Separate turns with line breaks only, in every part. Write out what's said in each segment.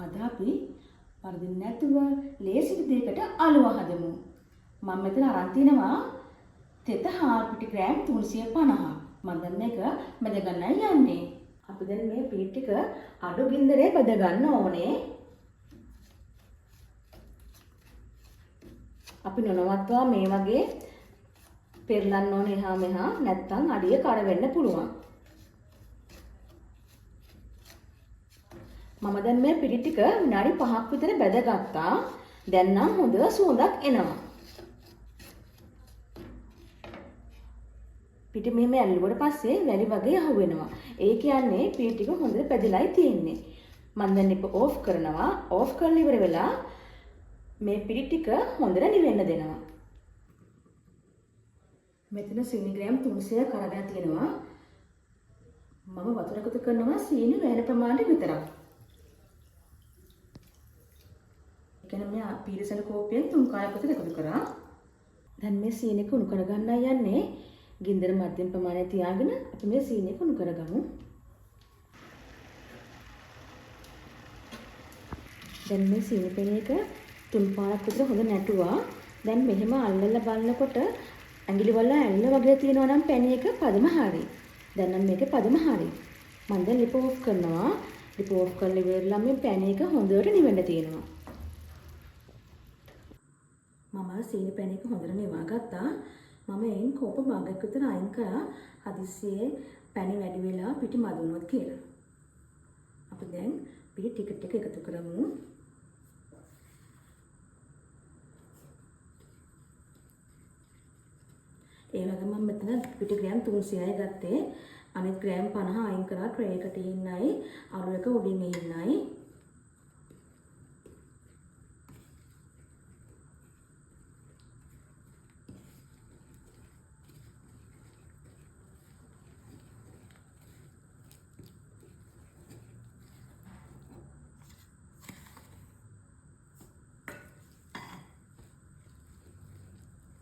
අද අපි වරදින් නැතුව ලේසි විදිහකට අලුව හදමු. මම මෙතන අරන් තිනවා තෙත හාල් පිටි ග්‍රෑම් 350. මම දැන් මේක බෙද ගන්නයි යන්නේ. අපි දැන් මේ පිටි ටික අඩු ගින්දරේ බෙද ගන්න ඕනේ. අපි නොනවත්වා මේ වගේ පෙරලන්න ඕනේ එහා මෙහා, නැත්නම් අඩිය කර වෙන්න පුළුවන්. මම දැන් මේ පිටි ටික විනාඩි 5ක් විතර බෙදගත්තා. දැන් නම් හොඳ සුවඳක් එනවා. පිටි මෙහෙම ඇල්ලුවට පස්සේ වැලි වගේ අහුවෙනවා. ඒ කියන්නේ පිටි ටික හොඳට බෙදලායි තියෙන්නේ. මම දැන් ඒක ඕෆ් කරනවා. ඕෆ් කරලා ඉවර වෙලා මේ පිටි ටික හොඳට නිවෙන්න දෙනවා. මෙතන සීනි ග්‍රෑම් 300 කරගෙන තියෙනවා. මම වතුර එකතු කරනවා සීනි වැය ප්‍රමාණයට විතරක්. කියන්නේ මේ පීරිසන කෝප්පියෙන් 3 කායක් විතර එකතු කරා. දැන් මේ සීනි එක උණු කරගන්නයි යන්නේ. ගින්දර මධ්‍යම ප්‍රමාණය තියාගෙන අපි මේ සීනි එක උණු කරගමු. දැන් මේ සීනි පෙන එක 3 පාරක් විතර හොඳ නැටුවා. දැන් මෙහෙම අල්ලලා බලනකොට ඇඟිලි වල ඇල්ල වගේ තියෙනවා නම් පැණි එක පදම හරි. දැන් නම් මේකේ පදම හරි. මම දැන් ලිප ඕෆ් කරනවා. ලිප ඕෆ් කරලා ඉවරලා මේ පැණි එක හොඳට නිවෙන්න තියෙනවා. මම සීනි පැණි එක හොඳට නිවා ගත්තා. මම එයින් කෝප භාගයක් විතර අයින් කරා. හදිස්සියේ පැණි වැඩි වෙලා පිටි මදුනොත් කියලා. අපි දැන් පිටි ටික එකතු කරමු. ඒ වගේම මම මෙතන පිටි ග්‍රෑම් 300යි ගත්තේ. අනිත් ග්‍රෑම් 50 අයින් කරලා ට්‍රේ එකට ඉන්නයි, අලු එක උඩින් ඉන්නයි.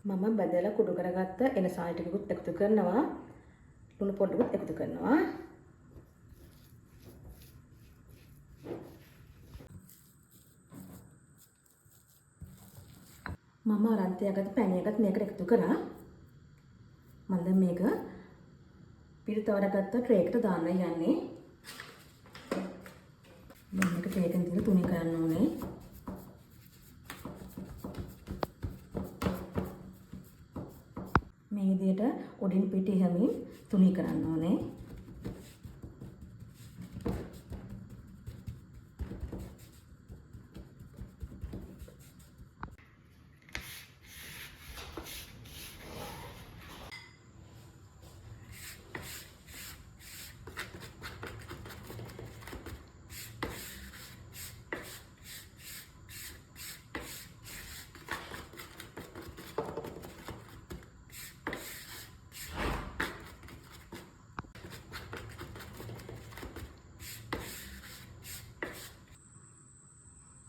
මම බදලා කුඩු කරගත්ත එන සාල් ටිකකුත් එකතු කරනවා. ලුණු පොඩ්ඩකුත් එකතු කරනවා. මම අරන් තියාගත්ත පැණි එකත් මේකට එකතු කරා. මම දැන් මේක පිරිතවරගත්ත ට්‍රේ එකට දාන්න යන්නේ. මම මේක ට්‍රේ එකෙන් තියලා තුනී කරන්න ඕනේ. මේ විදිහට උඩින් පිටි හැමින් තුනී කරන්න ඕනේ.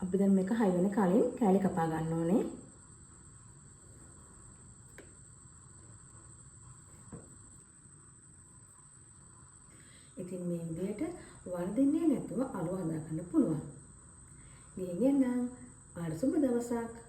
අපි දැන් මේක හයි වෙන කලින් කෑලි කපා ගන්න ඕනේ. ඉතින් මේ විදිහට වර්ධින්නේ නැතුව අලුව හදා ගන්න පුළුවන්. මේ නම් ආර සුබ දවසක්.